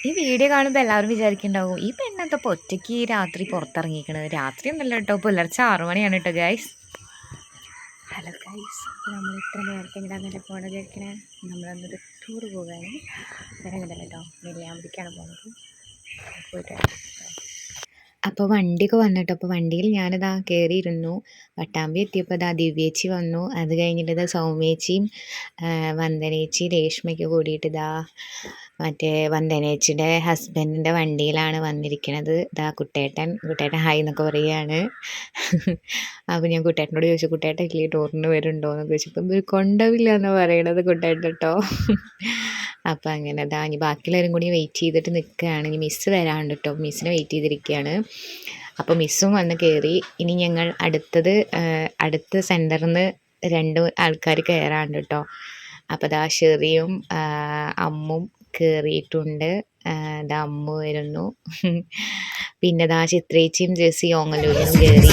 ഈ വീഡിയോ കാണുമ്പോൾ എല്ലാവരും വിചാരിക്കുന്നുണ്ടാവും ഈ പെണ്ണെന്താ ഇപ്പോൾ ഒറ്റയ്ക്ക് രാത്രി പുറത്തിറങ്ങിക്കണത്. രാത്രി ഒന്നല്ല കേട്ടോ, പുലർച്ചെ 6 മണിയാണ് കേട്ടോ ഗൈസ്. ഹലോ ഗൈസ്, നമ്മൾ ഇത്ര നേരത്തെ എങ്ങനെയാണെന്നല്ലേ പോകണത് വിചാരിക്കണേ. നമ്മളന്നൊരു ടൂർ പോകാനും ഇറങ്ങുന്നില്ല കേട്ടോ. നെല്ലിയാമ്പതിക്കാണ് പോകുന്നത്. പോയിട്ട് അപ്പോൾ വണ്ടിയൊക്കെ വന്നിട്ട്, അപ്പോൾ വണ്ടിയിൽ ഞാനിതാ കയറിയിരുന്നു. പട്ടാമ്പി എത്തിയപ്പോൾ ഇതാ ദിവ്യേച്ചി വന്നു. അത് കഴിഞ്ഞിട്ട് ഇതാ സൗമ്യേച്ചിയും വന്ദനേച്ചി രേഷ്മയ്ക്ക് കൂടിയിട്ട് ഇതാ മറ്റേ വന്ദനേച്ചിയുടെ ഹസ്ബൻഡിൻ്റെ വണ്ടിയിലാണ് വന്നിരിക്കുന്നത്. ഇതാ കുട്ടേട്ടൻ ഹായ് എന്നൊക്കെ പറയുകയാണ്. അപ്പോൾ ഞാൻ കുട്ടേട്ടനോട് ചോദിച്ചു, കുട്ടേട്ടൻ ഇല്ലേ ടൂറിന് വരുന്നുണ്ടോ എന്നൊക്കെ ചോദിച്ചപ്പോൾ ഒരു കൊണ്ടവില്ല എന്ന് പറയണത് കുട്ടേട്ടൻ കേട്ടോ. അപ്പം അങ്ങനെ ഇതാ ഇനി ബാക്കിയുള്ളവരും കൂടി വെയിറ്റ് ചെയ്തിട്ട് നിൽക്കുകയാണ്. ഇനി മിസ്സ് വരാണ്ട് കേട്ടോ, മിസ്സിനെ വെയിറ്റ് ചെയ്തിരിക്കുകയാണ്. അപ്പോൾ മിസ്സും വന്ന് കയറി. ഇനി ഞങ്ങൾ അടുത്ത സെൻറ്ററിൽ നിന്ന് 2 ആൾക്കാർ കയറാണ്ട് കേട്ടോ. അപ്പോൾ ഇതാ ഷെറിയും അമ്മും കയറിയിട്ടുണ്ട്. ഇതാ അമ്മു വരുന്നു. പിന്നെ ഇതാ ചിത്രേച്ചിയും ജെസ്സി ഓങ്ങല്ലൂരിനും കയറി.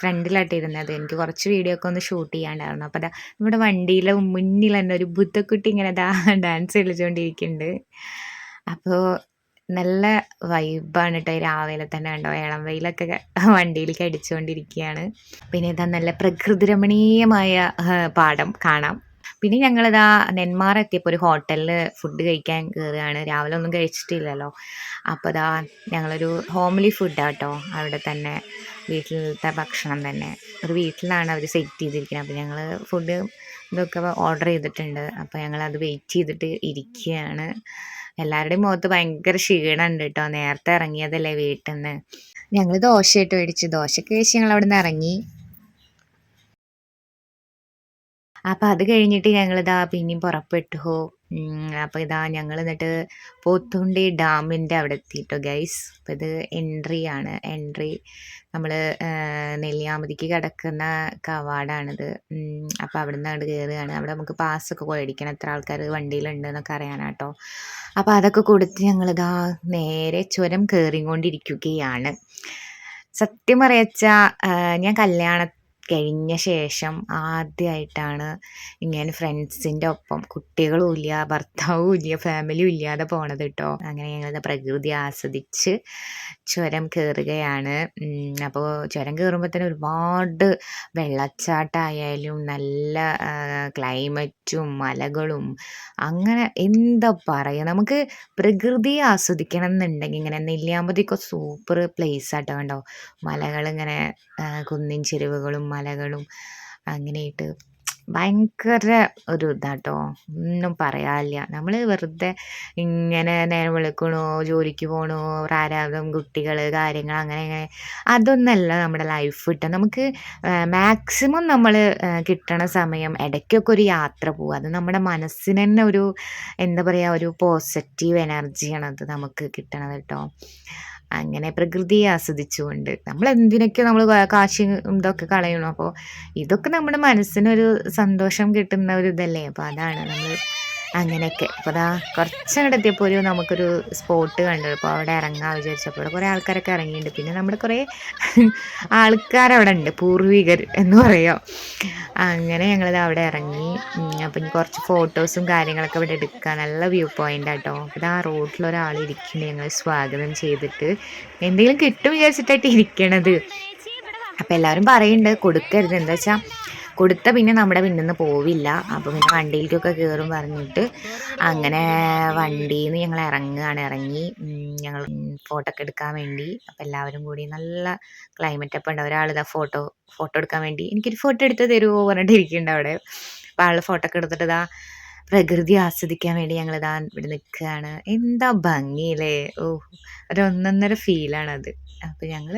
ഫ്രണ്ടിലായിട്ടിരുന്നത്. എനിക്ക് കുറച്ച് വീഡിയോ ഒക്കെ ഒന്ന് ഷൂട്ട് ചെയ്യാണ്ടായിരുന്നു. അപ്പോൾ അതാ നമ്മുടെ വണ്ടിയിലെ മുന്നിൽ തന്നെ ഒരു ബുദ്ധക്കുട്ടി ഇങ്ങനെ ഡാൻസ് കളിച്ചുകൊണ്ടിരിക്കുന്നുണ്ട്. അപ്പോൾ നല്ല വൈബാണ് കേട്ടോ. രാവിലെ തന്നെ കണ്ടോ ഇളം വെയിലൊക്കെ വണ്ടിയിലേക്ക് അടിച്ചുകൊണ്ടിരിക്കുകയാണ്. പിന്നെ ഇതാ നല്ല പ്രകൃതി രമണീയമായ പാടം കാണാം. പിന്നെ ഞങ്ങളിതാ നെന്മാറ എത്തിയപ്പോൾ ഒരു ഹോട്ടലിൽ ഫുഡ് കഴിക്കാൻ കയറുകയാണ്. രാവിലെ ഒന്നും കഴിച്ചിട്ടില്ലല്ലോ. അപ്പോൾ ഇതാ ഞങ്ങളൊരു ഹോംലി ഫുഡാണ് കേട്ടോ. അവിടെ തന്നെ വീട്ടിലത്തെ ഭക്ഷണം തന്നെ ഒരു വീട്ടിലാണ് അവർ സെറ്റ് ചെയ്തിരിക്കുന്നത്. അപ്പോൾ ഞങ്ങൾ ഫുഡ് ഇതൊക്കെ ഓർഡർ ചെയ്തിട്ടുണ്ട്. അപ്പോൾ ഞങ്ങളത് വെയിറ്റ് ചെയ്തിട്ട് ഇരിക്കുകയാണ്. എല്ലാവരുടെയും മുഖത്ത് ഭയങ്കര ക്ഷീണമുണ്ട് കേട്ടോ. നേരത്തെ ഇറങ്ങിയതല്ലേ വീട്ടിൽ നിന്ന്. ഞങ്ങൾ ദോശയായിട്ട് മേടിച്ചു. ദോശയ്ക്ക് കഴിച്ച് ഞങ്ങൾ അവിടെ നിന്ന് ഇറങ്ങി. അപ്പോൾ അത് കഴിഞ്ഞിട്ട് ഞങ്ങളിതാ പിന്നെയും പുറപ്പെട്ടു. അപ്പോൾ ഇതാ ഞങ്ങൾ എന്നിട്ട് പോത്തുണ്ടി ഡാമിൻ്റെ അവിടെ എത്തിയിട്ടോ ഗൈസ്. അപ്പോൾ ഇത് എൻട്രി നമ്മൾ നെല്ലിയാമ്പതിക്ക് കിടക്കുന്ന കവാടാണിത്. അപ്പോൾ അവിടെ നിന്ന് അങ്ങോട്ട് കയറുകയാണ്. അവിടെ നമുക്ക് പാസ്സൊക്കെ മേടിക്കണം, എത്ര ആൾക്കാർ വണ്ടിയിലുണ്ട് എന്നൊക്കെ അറിയാനാട്ടോ. അപ്പോൾ അതൊക്കെ കൊടുത്ത് ഞങ്ങളിതാ നേരെ ചുരം കയറിക്കൊണ്ടിരിക്കുകയാണ്. സത്യം പറയച്ചാൽ ഞാൻ കല്യാണം കഴിഞ്ഞ ശേഷം ആദ്യമായിട്ടാണ് ഇങ്ങനെ ഫ്രണ്ട്സിൻ്റെ ഒപ്പം, കുട്ടികളും ഇല്ല, ഭർത്താവും ഇല്ല, ഫാമിലിയും ഇല്ലാതെ പോണത് കേട്ടോ. അങ്ങനെ ഞങ്ങൾ പ്രകൃതി ആസ്വദിച്ച് ചുരം കയറുകയാണ്. അപ്പോൾ ചുരം കയറുമ്പോൾ തന്നെ ഒരുപാട് വെള്ളച്ചാട്ടമായാലും നല്ല ക്ലൈമറ്റും മലകളും, അങ്ങനെ എന്താ പറയുക, നമുക്ക് പ്രകൃതിയെ ആസ്വദിക്കണം എന്നുണ്ടെങ്കിൽ ഇങ്ങനെ നെല്ലിയാമ്പതിയൊക്കെ സൂപ്പർ പ്ലേസ് ആട്ടോ. കണ്ടോ മലകളിങ്ങനെ കുന്നിൻ ചെരുവുകളും മലകളും അങ്ങനെയായിട്ട് ഭയങ്കര ഒരു ഇതാട്ടോ. ഒന്നും പറയാനില്ല. നമ്മൾ വെറുതെ ഇങ്ങനെ നേരം വെളുക്കണോ, ജോലിക്ക് പോകണോ, പ്രാരാബ്ദം, കുട്ടികൾ, കാര്യങ്ങൾ, അങ്ങനെ അതൊന്നല്ല നമ്മുടെ ലൈഫ് കിട്ടുക. നമുക്ക് മാക്സിമം നമ്മൾ കിട്ടണ സമയം ഇടയ്ക്കൊക്കെ ഒരു യാത്ര പോവുക. അത് നമ്മുടെ മനസ്സിന് തന്നെ ഒരു എന്താ പറയുക, ഒരു പോസിറ്റീവ് എനർജിയാണ് അത് നമുക്ക് കിട്ടണത് കേട്ടോ. അങ്ങനെ പ്രകൃതിയെ ആസ്വദിച്ചുകൊണ്ട് നമ്മൾ എന്തിനൊക്കെ നമ്മൾ കാശ് ഇതൊക്കെ കളയണം. അപ്പോൾ ഇതൊക്കെ നമ്മുടെ മനസ്സിനൊരു സന്തോഷം കിട്ടുന്ന ഒരു ഇതല്ലേ. അപ്പോൾ അതാണ് നമ്മൾ അങ്ങനെയൊക്കെ. അപ്പോൾ അതാ കുറച്ചങ്ങോട്ട് എത്തിയപ്പോൾ നമുക്കൊരു സ്പോട്ട് കണ്ടു. അപ്പോൾ അവിടെ ഇറങ്ങാൻ വിചാരിച്ചപ്പോൾ അവിടെ കുറേ ആൾക്കാരൊക്കെ ഇറങ്ങിയിട്ടുണ്ട്. പിന്നെ നമ്മുടെ കുറേ ആൾക്കാരവിടെ ഉണ്ട്, പൂർവികർ എന്ന് പറയാം. അങ്ങനെ ഞങ്ങളിത് അവിടെ ഇറങ്ങി. അപ്പം ഇനി കുറച്ച് ഫോട്ടോസും കാര്യങ്ങളൊക്കെ ഇവിടെ എടുക്കുക. നല്ല വ്യൂ പോയിൻ്റ് ആട്ടോ. ഇത് ആ റോഡിലൊരാൾ ഇരിക്കുന്നുണ്ട്, ഞങ്ങൾ സ്വാഗതം ചെയ്തിട്ട് എന്തെങ്കിലും കിട്ടും വിചാരിച്ചിട്ടായിട്ട് ഇരിക്കണത്. അപ്പം എല്ലാവരും പറയുന്നുണ്ട് കൊടുക്കരുത്, എന്താ വെച്ചാൽ കൊടുത്ത പിന്നെ നമ്മുടെ പിന്നിൽ നിന്ന് പോവില്ല. അപ്പോൾ പിന്നെ വണ്ടിയിലേക്കൊക്കെ കയറും പറഞ്ഞിട്ട് അങ്ങനെ വണ്ടിയിൽ നിന്ന് ഞങ്ങൾ ഇറങ്ങി ഞങ്ങൾ ഫോട്ടോ ഒക്കെ എടുക്കാൻ വേണ്ടി. അപ്പോൾ എല്ലാവരും കൂടി നല്ല ക്ലൈമറ്റ് അപ്പം ഉണ്ട്. ഒരാളിതാ ഫോട്ടോ എടുക്കാൻ വേണ്ടി എനിക്കൊരു ഫോട്ടോ എടുത്ത് തരുമോ പറഞ്ഞിട്ട് ഇരിക്കുന്നുണ്ട് അവിടെ. അപ്പോൾ ആൾ ഫോട്ടോ ഒക്കെ എടുത്തിട്ട് ഇതാ പ്രകൃതി ആസ്വദിക്കാൻ വേണ്ടി ഞങ്ങളിതാ ഇവിടെ നിൽക്കുകയാണ്. എന്താ ഭംഗിയില്ലേ! ഓഹ്! ഒരു ഒന്നൊന്നര ഫീലാണത്. അപ്പോൾ ഞങ്ങൾ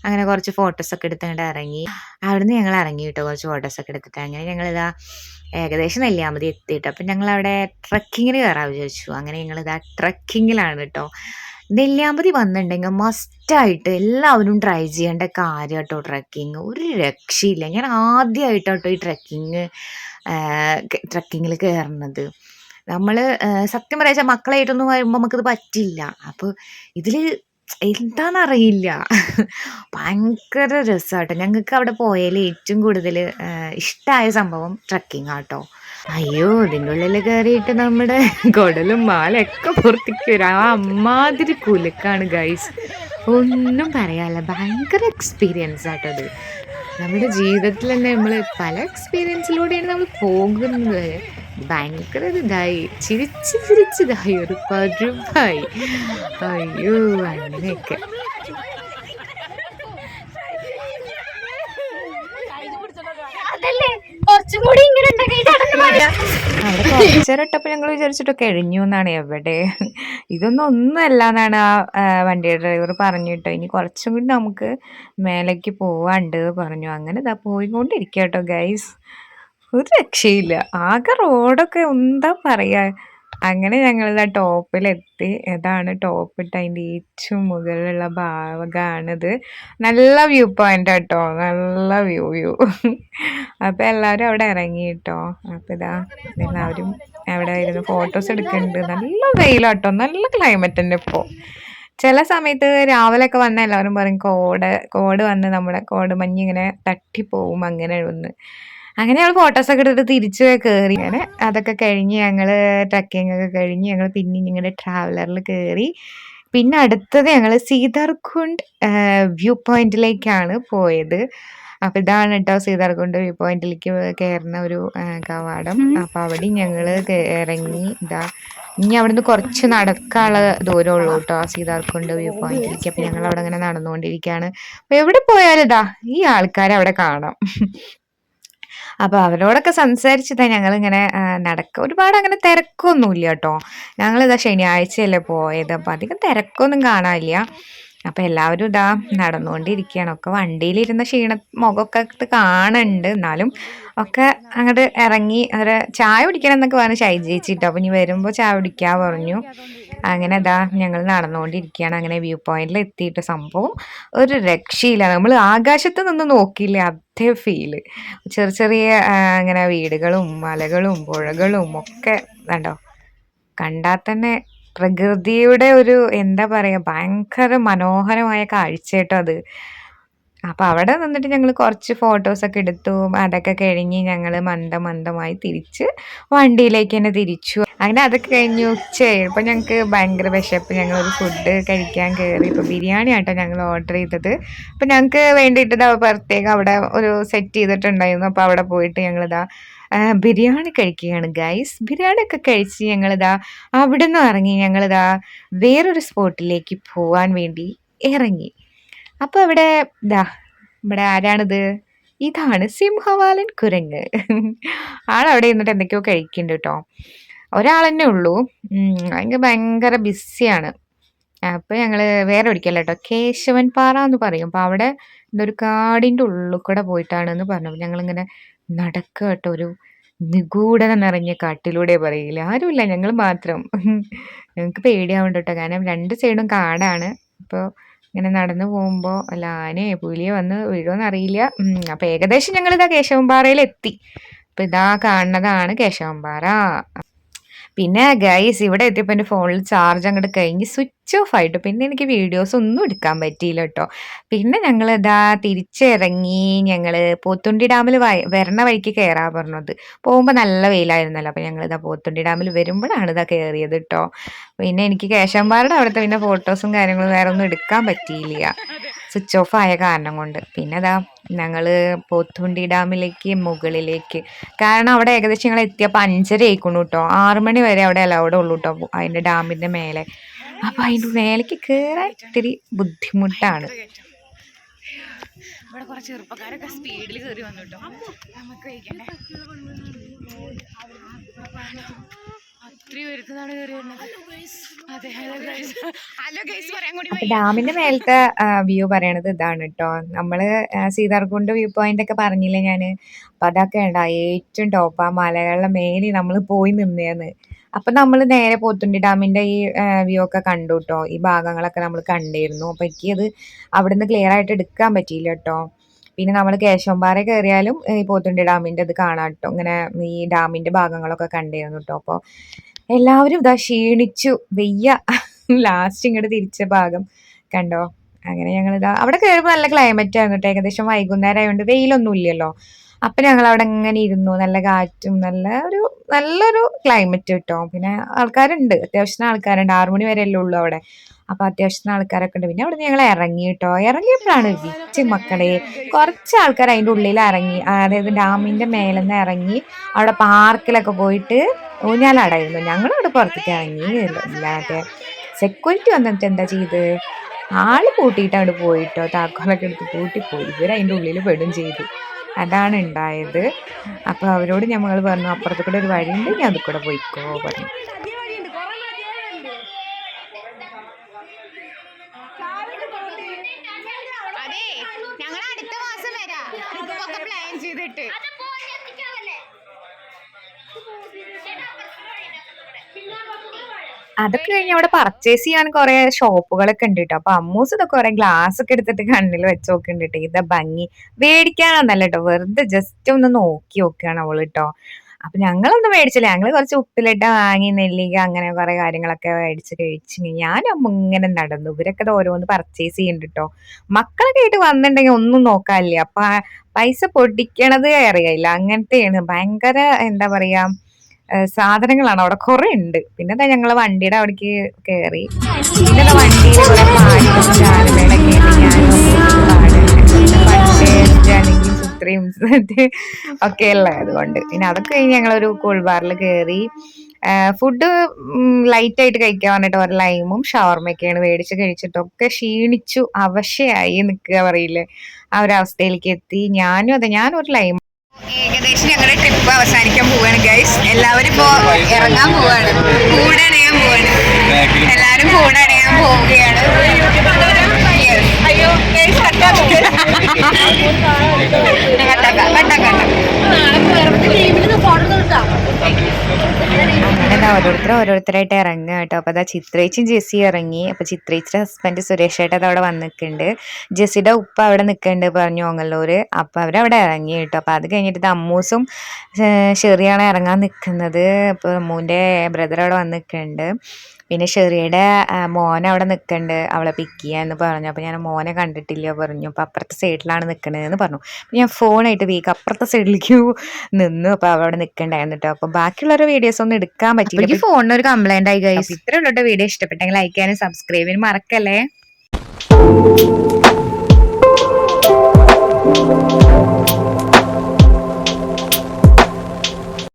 അങ്ങനെ കുറച്ച് ഫോട്ടോസൊക്കെ എടുത്തങ്ങോട്ട് ഇറങ്ങി. അവിടുന്ന് ഞങ്ങൾ ഇറങ്ങി കേട്ടോ, കുറച്ച് ഫോട്ടോസൊക്കെ എടുത്തിട്ട്. അങ്ങനെ ഞങ്ങളിതാ ഏകദേശം നെല്ലിയാമ്പതി എത്തിയിട്ട്. അപ്പം ഞങ്ങളവിടെ ട്രക്കിങ്ങിന് കയറാമെന്ന് വിചാരിച്ചു. അങ്ങനെ ഞങ്ങളിതാ ട്രക്കിങ്ങിലാണ് കേട്ടോ. നെല്ലിയാമ്പതി വന്നിട്ടുണ്ടെങ്കിൽ മസ്റ്റായിട്ട് എല്ലാവരും ട്രൈ ചെയ്യേണ്ട കാര്യം കേട്ടോ ട്രക്കിങ്. ഒരു രക്ഷയില്ല. ഞാൻ ആദ്യമായിട്ടാട്ടോ ഈ ട്രക്കിങ്ങിൽ കയറുന്നത്. നമ്മൾ സത്യം പറയാച്ചാൽ മക്കളായിട്ടൊന്നും വരുമ്പോൾ നമുക്കിത് പറ്റില്ല. അപ്പോൾ ഇതിൽ എന്താണെന്നറിയില്ല. ഭയങ്കര രസമാട്ടോ. ഞങ്ങൾക്ക് അവിടെ പോയതിൽ ഏറ്റവും കൂടുതൽ ഇഷ്ടമായ സംഭവം ട്രക്കിങ്ങാട്ടോ. അയ്യോ! ഇതിൻ്റെ ഉള്ളിൽ കയറിയിട്ട് നമ്മുടെ കുടലും മാലയൊക്കെ പുറത്തേക്ക് വരും. ആ അമ്മാതിരി കുലുക്കാണ് ഗൈസ്. ഒന്നും പറയാനില്ല. ഭയങ്കര എക്സ്പീരിയൻസ് ആട്ടോ അത്. നമ്മുടെ ജീവിതത്തിൽ തന്നെ നമ്മൾ പല എക്സ്പീരിയൻസിലൂടെയാണ് നമ്മൾ പോകുന്നത്. ഭയങ്കര ഇതായി ചിരിച്ച് ചിരിച്ചിതായി ഒരു പരുവായി. അയ്യോ! അങ്ങനെയൊക്കെ. അവിടെ കുറച്ചേരട്ടപ്പോൾ ഞങ്ങൾ വിചാരിച്ചിട്ട് കഴിഞ്ഞു എന്നാണ്. എവിടെ ഒന്നും അല്ല എന്നാണ് ആ വണ്ടി ഡ്രൈവർ പറഞ്ഞു കേട്ടോ. ഇനി കുറച്ചും കൂടി നമുക്ക് മേലേക്ക് പോവാണ്ട് പറഞ്ഞു. അങ്ങനെ ഇതാ പോയിക്കൊണ്ടിരിക്കുക കേട്ടോ ഗൈസ്. ഒരു രക്ഷയില്ല. ആകെ റോഡൊക്കെ എന്താ പറയാ. അങ്ങനെ ഞങ്ങളിതാ ടോപ്പിലെത്തി. ഇതാണ് ടോപ്പിട്ട് അതിൻ്റെ ഏറ്റവും മുകളിലുള്ള ഭാഗമാണിത്. നല്ല വ്യൂ പോയിന്റ് കേട്ടോ. നല്ല വ്യൂ. അപ്പം എല്ലാവരും അവിടെ ഇറങ്ങി കേട്ടോ. അപ്പം ഇതാ എല്ലാവരും അവിടെ ഇരുന്ന് ഫോട്ടോസ് എടുക്കുന്നുണ്ട്. നല്ല വെയിലാട്ടോ. നല്ല ക്ലൈമറ്റ് ഉണ്ട് ഇപ്പോൾ. ചില സമയത്ത് രാവിലെയൊക്കെ വന്നാൽ എല്ലാവരും പറയും കോട് വന്ന് നമ്മുടെ കോട് മഞ്ഞിങ്ങനെ തട്ടിപ്പോവും അങ്ങനെ ഒന്ന്. അങ്ങനെ ഞങ്ങൾ ഫോട്ടോസൊക്കെ എടുത്തിട്ട് തിരിച്ച് കയറി. അങ്ങനെ അതൊക്കെ കഴിഞ്ഞ് ഞങ്ങൾ ട്രക്കിംഗ് ഒക്കെ കഴിഞ്ഞ് ഞങ്ങൾ പിന്നെ ഞങ്ങളുടെ ട്രാവലറിൽ കയറി. പിന്നെ അടുത്തത് ഞങ്ങൾ സീതാർകുണ്ട് വ്യൂ പോയിന്റിലേക്കാണ് പോയത്. അപ്പോൾ ഇതാണ് കേട്ടോ സീതാർകുണ്ട് വ്യൂ പോയിന്റിലേക്ക് കയറുന്ന ഒരു കവാടം. അപ്പോൾ അവിടെയും ഞങ്ങൾ ഇറങ്ങി. ഇനി അവിടുന്ന് കുറച്ച് നടക്കാനുള്ള ദൂരമുള്ളൂ കേട്ടോ സീതാർകുണ്ട് വ്യൂ പോയിന്റിലേക്ക്. അപ്പം ഞങ്ങൾ അവിടെ അങ്ങനെ നടന്നുകൊണ്ടിരിക്കുകയാണ്. അപ്പോൾ എവിടെ പോയാലും ഈ ആൾക്കാരെ അവിടെ കാണാം. അപ്പോൾ അവരോടൊക്കെ സംസാരിച്ചിട്ടാ ഞങ്ങളിങ്ങനെ ഒരുപാട് അങ്ങനെ തിരക്കൊന്നുമില്ല കേട്ടോ. ഞങ്ങളിതാ ശനിയാഴ്ചയല്ലേ പോയത്. അപ്പോൾ അധികം തിരക്കൊന്നും കാണാനില്ല. അപ്പോൾ എല്ലാവരും നടന്നുകൊണ്ടിരിക്കുകയാണ്. ഒക്കെ വണ്ടിയിലിരുന്ന മുഖമൊക്കെ കാണുന്നുണ്ട്. എന്നാലും ഒക്കെ അങ്ങോട്ട് ഇറങ്ങി ചായ കുടിക്കണം എന്നൊക്കെ പറഞ്ഞു ഷൈജയിച്ചിട്ടോ. അപ്പോൾ ഇനി വരുമ്പോൾ ചായ കുടിക്കാൻ പറഞ്ഞു. അങ്ങനെ ഞങ്ങൾ നടന്നുകൊണ്ടിരിക്കുകയാണ്. അങ്ങനെ വ്യൂ പോയിന്റിൽ എത്തിയിട്ട് സംഭവം ഒരു രക്ഷയില്ല. നമ്മൾ ആകാശത്ത് നിന്ന് നോക്കിയില്ല അതേ ഫീല്. ചെറിയ അങ്ങനെ വീടുകളും മലകളും പുഴകളും ഒക്കെ കണ്ടാൽ തന്നെ പ്രകൃതിയുടെ ഒരു എന്താ പറയുക ഭയങ്കര മനോഹരമായ കാഴ്ച കേട്ടോ അത്. അപ്പോൾ അവിടെ നിന്നിട്ട് ഞങ്ങൾ കുറച്ച് ഫോട്ടോസൊക്കെ എടുത്തു. അതൊക്കെ കഴിഞ്ഞ് ഞങ്ങൾ മന്ദമായി തിരിച്ച് വണ്ടിയിലേക്ക് തന്നെ തിരിച്ചു. അങ്ങനെ അതൊക്കെ കഴിഞ്ഞ് ഉച്ചയായപ്പോൾ ഞങ്ങൾക്ക് ഭയങ്കര വിശപ്പ്. ഞങ്ങളൊരു ഫുഡ് കഴിക്കാൻ കയറി. ഇപ്പോൾ ബിരിയാണി ആട്ടോ ഞങ്ങൾ ഓർഡർ ചെയ്തത്. അപ്പോൾ ഞങ്ങൾക്ക് വേണ്ടിയിട്ട് പ്രത്യേകം അവിടെ ഒരു സെറ്റ് ചെയ്തിട്ടുണ്ടായിരുന്നു. അപ്പോൾ അവിടെ പോയിട്ട് ഞങ്ങളിതാ ബിരിയാണി കഴിക്കുകയാണ് ഗൈസ്. ബിരിയാണി ഒക്കെ കഴിച്ച് ഞങ്ങളിതാ അവിടെ നിന്ന് ഇറങ്ങി. ഞങ്ങളിതാ വേറൊരു സ്പോട്ടിലേക്ക് പോകാൻ വേണ്ടി ഇറങ്ങി. അപ്പോൾ ഇവിടെ ഇവിടെ ആരാണിത്? ഇതാണ് സിംഹവാലൻ കുരങ്ങ്. ആളവിടെ ഇരുന്നിട്ട് എന്തൊക്കെയോ കഴിക്കുന്നുണ്ട് കേട്ടോ. ഒരാൾ തന്നെ ഉള്ളൂ. ഭയങ്കര ബിസിയാണ്. അപ്പോൾ ഞങ്ങൾ വേറെ ഒരിക്കല കേട്ടോ കേശവൻ പാറ എന്ന് പറയും. അപ്പോൾ അവിടെ എന്തൊരു കാടിൻ്റെ ഉള്ളിൽ കൂടെ പോയിട്ടാണെന്ന് പറഞ്ഞു. ഞങ്ങളിങ്ങനെ നടക്കുക കേട്ടോ. ഒരു നിഗൂഢത നിറഞ്ഞ കാട്ടിലൂടെ പറയില്ല. ആരുമില്ല, ഞങ്ങൾ മാത്രം. ഞങ്ങൾക്ക് പേടിയാവുന്നുണ്ട് കേട്ടോ. കാരണം രണ്ട് സൈഡും കാടാണ്. അപ്പോൾ ഇങ്ങനെ നടന്നു പോകുമ്പോൾ ആനയോ പുലിയോ വന്ന് വീഴുമെന്ന് അറിയില്ല. അപ്പോൾ ഏകദേശം ഞങ്ങളിതാ കേശവൻപാറയിലെത്തി. അപ്പോൾ കാണുന്നതാണ് കേശവൻപാറ. പിന്നെ ഗൈസ് ഇവിടെ എത്തിയപ്പോൾ എൻ്റെ ഫോണിൽ ചാർജ് അങ്ങോട്ട് കഴിഞ്ഞ് സ്വിച്ച് ഓഫ് ആയിട്ട് പിന്നെ എനിക്ക് വീഡിയോസ് ഒന്നും എടുക്കാൻ പറ്റിയില്ല കേട്ടോ. പിന്നെ ഞങ്ങൾ തിരിച്ചിറങ്ങി. ഞങ്ങൾ പോത്തുണ്ടി ഡാമിൽ വരണ വഴിക്ക് കയറാൻ പറഞ്ഞത്. പോകുമ്പോൾ നല്ല വെയിലായിരുന്നല്ലോ. അപ്പോൾ ഞങ്ങൾ പോത്തുണ്ടി ഡാമിൽ വരുമ്പോഴാണ് കയറിയത് കേട്ടോ. പിന്നെ എനിക്ക് കേശവൻപാറയുടെ അവിടുത്തെ പിന്നെ ഫോട്ടോസും കാര്യങ്ങളും വേറെ ഒന്നും എടുക്കാൻ പറ്റിയില്ല, സ്വിച്ച് ഓഫ് ആയ കാരണം കൊണ്ട്. പിന്നെ ഞങ്ങൾ പോത്തുണ്ടി ഡാമിലേക്ക് മുകളിലേക്ക്, കാരണം അവിടെ ഏകദേശം ഞങ്ങൾ എത്തിയപ്പോൾ 5:30 ആയിക്കോണു കേട്ടോ. 6 മണി വരെ അവിടെ അലൗഡ് ഉള്ളൂ കേട്ടോ അതിൻ്റെ ഡാമിൻ്റെ മേലെ. അപ്പോൾ അതിൻ്റെ മേലേക്ക് കയറാൻ ഇത്തിരി ബുദ്ധിമുട്ടാണ്. ഇവിടെ കുറച്ച് ചെറുപ്പക്കാരൊക്കെ സ്പീഡിൽ കയറി വന്നു കേട്ടോ. നമുക്ക് കഴിക്കണ്ടേ. അപ്പൊ ഡാമിന്റെ മേലത്തെ വ്യൂ പറയണത് ഇതാണ് കേട്ടോ. നമ്മള് സീതാർകുണ്ട് വ്യൂ പോയിന്റ് ഒക്കെ പറഞ്ഞില്ലേ ഞാന്. അപ്പൊ അതൊക്കെ ഉണ്ടാ ഏറ്റവും ടോപ്പ് ആ മലകളുടെ മേലിൽ നമ്മൾ പോയി നിന്നേന്ന്. അപ്പൊ നമ്മൾ നേരെ പോത്തുണ്ടി ഡാമിന്റെ ഈ വ്യൂ ഒക്കെ കണ്ടു കേട്ടോ. ഈ ഭാഗങ്ങളൊക്കെ നമ്മൾ കണ്ടിരുന്നു. അപ്പൊ എനിക്കത് അവിടുന്ന് ക്ലിയർ ആയിട്ട് എടുക്കാൻ പറ്റിയില്ല കേട്ടോ. പിന്നെ നമ്മൾ കേശവമ്പാറ കയറിയാലും ഈ പോത്തുണ്ടി ഡാമിന്റെ ഇത് കാണാം കേട്ടോ. ഇങ്ങനെ ഈ ഡാമിന്റെ ഭാഗങ്ങളൊക്കെ കണ്ടിരുന്നു കേട്ടോ. അപ്പോൾ എല്ലാവരും ഇതാ ക്ഷീണിച്ചു വെയ്യ. ലാസ്റ്റ് ഇങ്ങോട്ട് തിരിച്ച ഭാഗം കണ്ടോ. അങ്ങനെ ഞങ്ങൾ ഇതാ അവിടെ കയറുമ്പോൾ നല്ല ക്ലൈമറ്റ് ആയിരുന്നു കേട്ടോ. ഏകദേശം വൈകുന്നേരം ആയതുകൊണ്ട് വെയിലൊന്നും ഇല്ലല്ലോ. അപ്പൊ ഞങ്ങൾ അവിടെ ഇങ്ങനെ ഇരുന്നു. നല്ല കാറ്റും നല്ലൊരു ക്ലൈമറ്റ് കേട്ടോ. പിന്നെ ആൾക്കാരുണ്ട്, അത്യാവശ്യം ആൾക്കാരുണ്ട്. 6 മണി വരെ അല്ലേ ഉള്ളൂ അവിടെ. അപ്പൊ അത്യാവശ്യം ആൾക്കാരൊക്കെ ഉണ്ട്. പിന്നെ അവിടെ ഞങ്ങൾ ഇറങ്ങി കേട്ടോ. ഇറങ്ങിയപ്പോഴാണ് വിറ്റ് മക്കളെ. കുറച്ച് ആൾക്കാർ അതിൻ്റെ ഉള്ളിൽ ഇറങ്ങി, അതായത് ഡാമിന്റെ മേലെന്ന് ഇറങ്ങി അവിടെ പാർക്കിലൊക്കെ പോയിട്ട് ഊഞ്ഞാലാടായിരുന്നു. ഞങ്ങളവിടെ പുറത്തേക്ക് ഇറങ്ങി. ഇല്ലാതെ സെക്യൂരിറ്റി വന്നിട്ട് എന്താ ചെയ്ത്, ആള് പൂട്ടിയിട്ട് അവിടെ പോയിട്ടോ. താക്കോലൊക്കെ എടുത്ത് പൂട്ടിപ്പോയി. ഇവർ അതിൻ്റെ ഉള്ളിൽ പെടും ചെയ്തു. അതാണ് ഉണ്ടായത്. അപ്പൊ അവരോട് ഞങ്ങൾ പറഞ്ഞു അപ്പുറത്ത് കൂടെ ഒരു വഴിയുണ്ട്, ഞാൻ അത് കൂടെ പോയിക്കോ പറഞ്ഞു. അതൊക്കെ കഴിഞ്ഞ് അവിടെ പർച്ചേസ് ചെയ്യാൻ കുറെ ഷോപ്പുകളൊക്കെ ഉണ്ട് കേട്ടോ. അപ്പൊ അമ്മൂസ് ഇതൊക്കെ കുറെ ഗ്ലാസ് ഒക്കെ എടുത്തിട്ട് കണ്ണിൽ വെച്ച് നോക്കുന്നുണ്ട് കേട്ടോ. ഇതാ ഭംഗി. മേടിക്കാനൊന്നല്ല കേട്ടോ, വെറുതെ ജസ്റ്റ് ഒന്ന് നോക്കി നോക്കുകയാണ് അവള് കേട്ടോ. അപ്പൊ ഞങ്ങളൊന്നും മേടിച്ചില്ല. ഞങ്ങള് കുറച്ച് ഉപ്പിലിട്ട വാങ്ങി, നെല്ലിക്ക, അങ്ങനെ കുറെ കാര്യങ്ങളൊക്കെ മേടിച്ച് കഴിച്ച് ഞാനും ഇങ്ങനെ നടന്നു. ഇവരൊക്കെ ഓരോന്ന് പർച്ചേസ് ചെയ്യുന്നുണ്ട് കേട്ടോ. മക്കളൊക്കെ ആയിട്ട് വന്നിട്ടുണ്ടെങ്കിൽ ഒന്നും നോക്കാനില്ല. അപ്പൊ പൈസ പൊട്ടിക്കണത് അറിയില്ല. അങ്ങനത്തെയാണ്. ഭയങ്കര എന്താ പറയാ സാധനങ്ങളാണ് അവിടെ കുറെ ഉണ്ട്. പിന്നെ ഞങ്ങള് വണ്ടിയുടെ അവിടേക്ക് കയറി. പിന്നെ വണ്ടിയിൽ കുറെ പാട്ടും ഗാനമേളൊക്കെ അല്ലെങ്കിൽ സുത്രിയും ഒക്കെ ഉള്ളത് അതുകൊണ്ട് പിന്നെ അതൊക്കെ കഴിഞ്ഞ് ഞങ്ങളൊരു കൂൾ ബാറിൽ കയറി. ഫുഡ് ലൈറ്റ് ആയിട്ട് കഴിക്കാൻ പറഞ്ഞിട്ട് ഒരു ലൈമും ഷവർമയൊക്കെയാണ് മേടിച്ച് കഴിച്ചിട്ടൊക്കെ ക്ഷീണിച്ചു അവശയായി നിൽക്കുക പറയില്ലേ, ആ ഒരു അവസ്ഥയിലേക്ക് എത്തി. ഞാനും ഒരു ലൈം. ഏകദേശം ഞങ്ങളുടെ ട്രിപ്പ് അവസാനിക്കാൻ പോവാണ് ഗൈസ്. എല്ലാവരും ഇപ്പോ ഇറങ്ങാൻ പോവാണ്, കൂടെ അണയാൻ പോവാണ്. എല്ലാരും കൂടെ അണയാൻ പോവുകയാണ്. അയ്യോ അങ്ങനെ ഓരോരുത്തരായിട്ട് ഇറങ്ങുക കേട്ടോ. അപ്പൊ അതാ ചിത്രേച്ചും ജെസ്സി ഇറങ്ങി. അപ്പൊ ചിത്രേച്ചിയുടെ ഹസ്ബൻഡ് സുരേഷ് ഏട്ടൻ അവിടെ വന്നിട്ടുണ്ട്. ജെസ്സിയുടെ ഉപ്പ അവിടെ നിൽക്കുന്നുണ്ട് പറഞ്ഞു ഓങ്ങല്ലൂര്. അപ്പൊ അവരവിടെ ഇറങ്ങി കേട്ടോ. അപ്പൊ അത് കഴിഞ്ഞിട്ട് അമ്മൂസും ഷെറിയാണ് ഇറങ്ങാൻ നിൽക്കുന്നത്. അപ്പൊ അമ്മൂന്റെ ബ്രദർ അവിടെ വന്ന് നിൽക്കുന്നുണ്ട്. പിന്നെ ഷെറിയുടെ മോനെ അവിടെ നിൽക്കുന്നുണ്ട്, അവളെ പിക്ക് ചെയ്യാന്ന് പറഞ്ഞു. അപ്പൊ ഞാൻ മോനെ കണ്ടിട്ടില്ല പറഞ്ഞു. അപ്പൊ അപ്പുറത്തെ സൈഡിലാണ് നിൽക്കണതെന്ന് പറഞ്ഞു. ഞാൻ ഫോണായിട്ട് വീക്ക് അപ്പുറത്തെ സൈഡിലേക്ക് നിന്നു. അപ്പൊ അവിടെ നിൽക്കണ്ടായിരുന്നു കേട്ടോ. അപ്പൊ ബാക്കിയുള്ളൊരു വീഡിയോസ് ഒന്നും എടുക്കാൻ പറ്റില്ല. എനിക്ക് ഫോണിന് ഒരു കംപ്ലൈന്റ് ആയി ഗൈസ്. ഇത്രയുള്ള വീഡിയോ ഇഷ്ടപ്പെട്ടെങ്കിൽ ലൈക്ക് ചെയ്യാനും സബ്സ്ക്രൈബ് ചെയ്യാനും മറക്കല്ലേ.